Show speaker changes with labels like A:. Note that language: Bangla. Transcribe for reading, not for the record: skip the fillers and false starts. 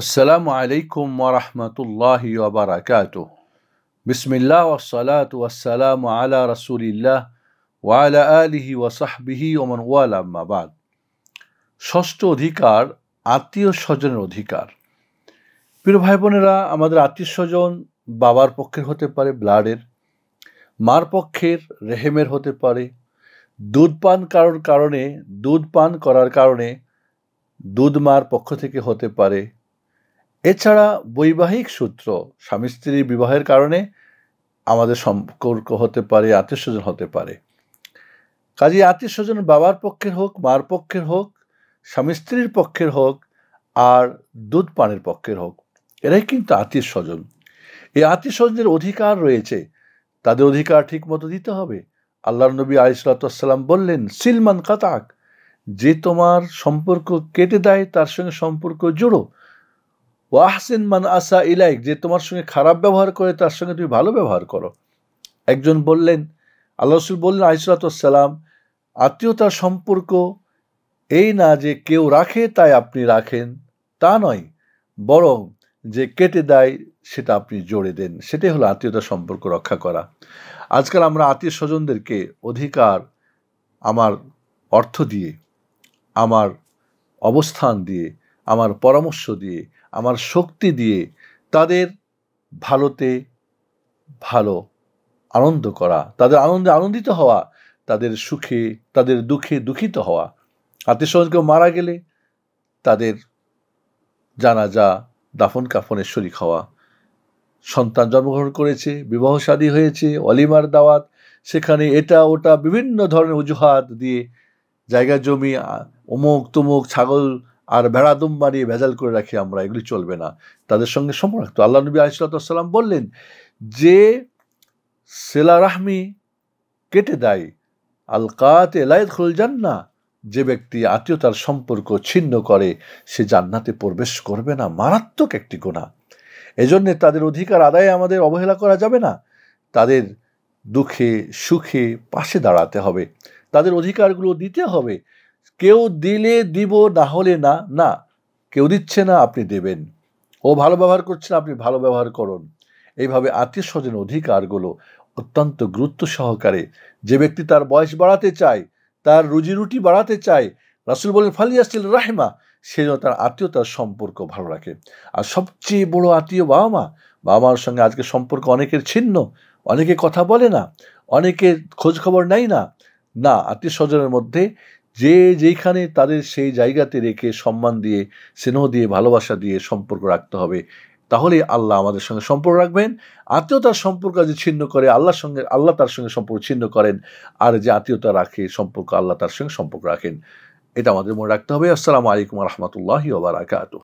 A: আসসালামু আলাইকুম ওয়া রাহমাতুল্লাহি ওয়া বারাকাতুহু। বিসমিল্লাহ ওয়াসসালাতু ওয়াসসালামু আলা রাসূলিল্লাহ ওয়া আলা আলিহি ওয়া সাহবিহি ওয়া মান ওয়ালা আম্মা বাদ। ষষ্ঠ অধিকার, আত্মীয় স্বজনের অধিকার। প্রিয় ভাই বোনেরা, আমাদের আত্মীয় স্বজন বাবার পক্ষের হতে পারে ব্লাডের, মার পক্ষের রেহেমের হতে পারে, দুধ পান করার কারণে দুধ মার পক্ষ থেকে হতে পারে। এছাড়া বৈবাহিক সূত্র, স্বামী স্ত্রীর বিবাহের কারণে আমাদের সম্পর্ক হতে পারে, আত্মীয় স্বজন হতে পারে। কাজেই আত্মীয় স্বজন বাবার পক্ষের হোক, মার পক্ষের হোক, স্বামী স্ত্রীর পক্ষের হোক, আর দুধ পানের পক্ষের হোক, এরাই কিন্তু আত্মীয় স্বজন। এই আত্মীয় স্বজনের অধিকার রয়েছে, তাদের অধিকার ঠিক মতো দিতে হবে। আল্লাহর নবী আলাইহিস সালাতু ওয়াস সালাম বললেন, সিলমান কাতাক, যে তোমার সম্পর্ক কেটে দেয় তার সঙ্গে সম্পর্ক জোড়ো। ওয়াহসিন মান আসা ইলাইক, যে তোমার সঙ্গে খারাপ ব্যবহার করে তার সঙ্গে তুমি ভালো ব্যবহার করো। একজন বললেন, আল্লাহ রাসূল বললেন আলাইহিস সালাতু ওয়াস সালাম, আত্মীয়তার সম্পর্ক এই না যে কেউ রাখে তাই আপনি রাখেন, তা নয়, বরং যে কেটে দেয় সেটা আপনি জোড়ে দেন। সেটাই হলো আত্মীয়তার সম্পর্ক রক্ষা করা। আজকাল আমরা আত্মীয় স্বজনদেরকে অধিকার আমার অর্থ দিয়ে, আমার অবস্থান দিয়ে, আমার পরামর্শ দিয়ে, আমার শক্তি দিয়ে তাদের ভালোতে ভালো আনন্দ করা, তাদের আনন্দে আনন্দিত হওয়া, তাদের সুখে তাদের দুঃখে দুঃখিত হওয়া। আত্মীয় স্বজন কেউ মারা গেলে তাদের জানাজা, দাফন কাফনের শরীক হওয়া। সন্তান জন্মগ্রহণ করেছে, বিবাহ শাদী হয়েছে, অলিমার দাওয়াত, সেখানে এটা ওটা বিভিন্ন ধরনের অজুহাত দিয়ে জায়গা জমি অমুক তমুক ছাগল আর ভেড়া দুম বানিয়ে ভেজাল করে রাখি আমরা, এগুলি চলবে না। তাদের সঙ্গে সম্পর্ক রাখতো। আল্লাহ নবী আলাইহিস সালাতু ওয়াস সালাম বললেন, যে সিলা রাহমি কেটে দেয়, আল কাতে লা ইয়াদখুলুল জান্নাহ, যে ব্যক্তি আত্মীয়তার সম্পর্ক ছিন্ন করে সে জান্নাতে প্রবেশ করবে না। মারাত্মক একটি গুনাহ। এজন্য তাদের অধিকার আদায়ে আমাদের অবহেলা করা যাবে না। তাদের দুঃখে সুখে পাশে দাঁড়াতে হবে, তাদের অধিকারগুলো দিতে হবে। কেউ দিলে দিব, না হলে না। না, কেউ দিচ্ছে না, আপনি দেবেন। ও ভালো ব্যবহার করছে না, আপনি ভালো ব্যবহার করুন। এইভাবে আত্মীয় স্বজনের অধিকারগুলো অত্যন্ত গুরুত্ব সহকারে, যে ব্যক্তি তার বয়স বাড়াতে চায়, তার রুজি রুটি বাড়াতে চায়, রাসূল বলেন ফালিয়াসিল রাহমা, সে যেন তার আত্মীয়তার সম্পর্ক ভালো রাখে। আর সবচেয়ে বড় আত্মীয় বাবা মা। বাবা মার সঙ্গে আজকে সম্পর্ক অনেকের ছিন্ন, অনেকে কথা বলে না, অনেকে খোঁজ খবর নেয় না। না, আত্মীয় স্বজনের মধ্যে যে যেইখানে তাদের সেই জায়গাতে রেখে সম্মান দিয়ে, স্নেহ দিয়ে, ভালোবাসা দিয়ে সম্পর্ক রাখতে হবে। তাহলে আল্লাহ আমাদের সঙ্গে সম্পর্ক রাখবেন। আত্মীয়তার সম্পর্ক যে ছিন্ন করে আল্লাহ তার সঙ্গে সম্পর্ক ছিন্ন করেন, আর যে আত্মীয়তা রাখে সম্পর্ক, আল্লাহ তার সঙ্গে সম্পর্ক রাখেন। এটা আমাদের মনে রাখতে হবে। আসসালামু আলাইকুম ওয়া রাহমাতুল্লাহি ওয়া বারাকাতুহু।